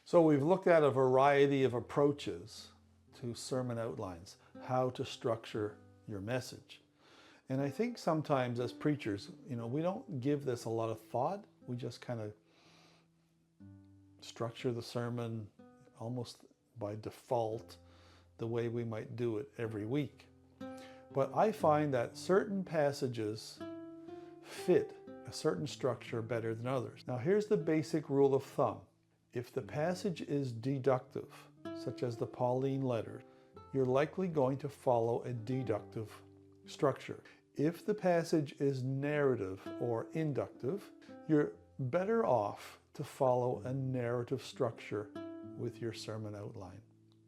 So we've looked at a variety of approaches to sermon outlines, how to structure your message. And I think sometimes as preachers, we don't give this a lot of thought. We just kind of structure the sermon almost by default the way we might do it every week. But I find that certain passages fit a certain structure better than others. Now here's the basic rule of thumb. If the passage is deductive, such as the Pauline letters, you're likely going to follow a deductive structure. If the passage is narrative or inductive, you're better off to follow a narrative structure with your sermon outline.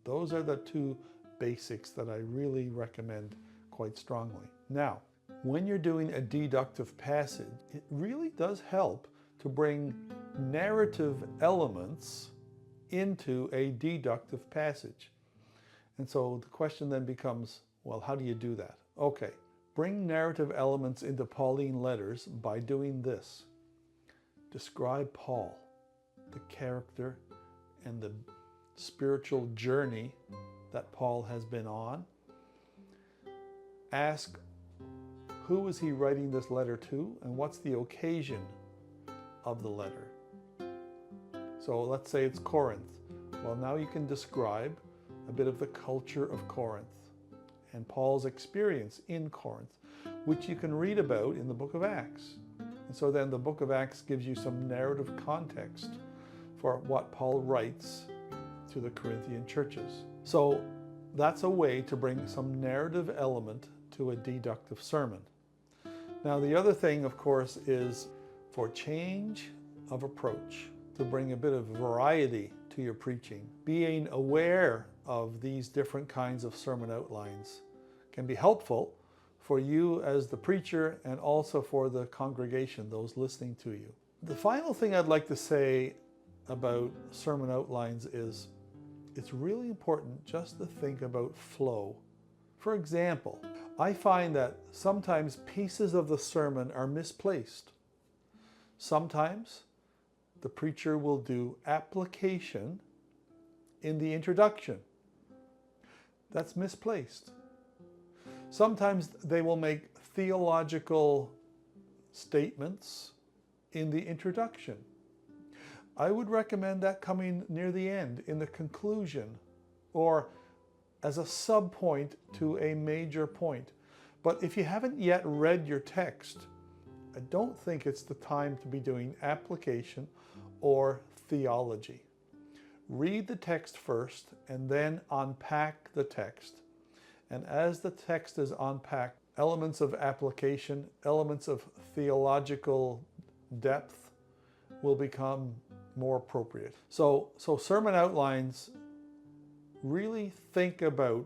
Those are the two basics that I really recommend quite strongly. Now, when you're doing a deductive passage, it really does help to bring narrative elements into a deductive passage. And so the question then becomes, well, how do you do that? Okay, bring narrative elements into Pauline letters by doing this. Describe Paul, the character and the spiritual journey that Paul has been on. Ask, who is he writing this letter to, and what's the occasion of the letter? So let's say it's Corinth. Well, now you can describe a bit of the culture of Corinth and Paul's experience in Corinth, which you can read about in the book of Acts. And so then the book of Acts gives you some narrative context for what Paul writes to the Corinthian churches. So that's a way to bring some narrative element to a deductive sermon. Now the other thing, of course, is for change of approach, to bring a bit of variety to your preaching. Being aware of these different kinds of sermon outlines can be helpful for you as the preacher and also for the congregation, those listening to you. The final thing I'd like to say about sermon outlines is it's really important just to think about flow. For example, I find that sometimes pieces of the sermon are misplaced. Sometimes the preacher will do application in the introduction. That's misplaced. Sometimes they will make theological statements in the introduction. I would recommend that coming near the end, in the conclusion, or as a sub-point to a major point. But if you haven't yet read your text, I don't think it's the time to be doing application or theology. Read the text first and then unpack the text. And as the text is unpacked, elements of application, elements of theological depth will become more appropriate. So sermon outlines, really think about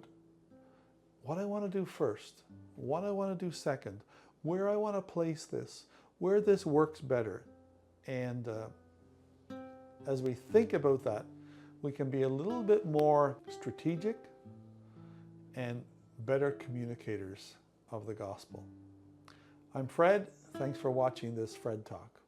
what I want to do first, what I want to do second, where I want to place this, where this works better. And as we think about that, we can be a little bit more strategic and better communicators of the gospel. I'm Fred. Thanks for watching this Fred Talk.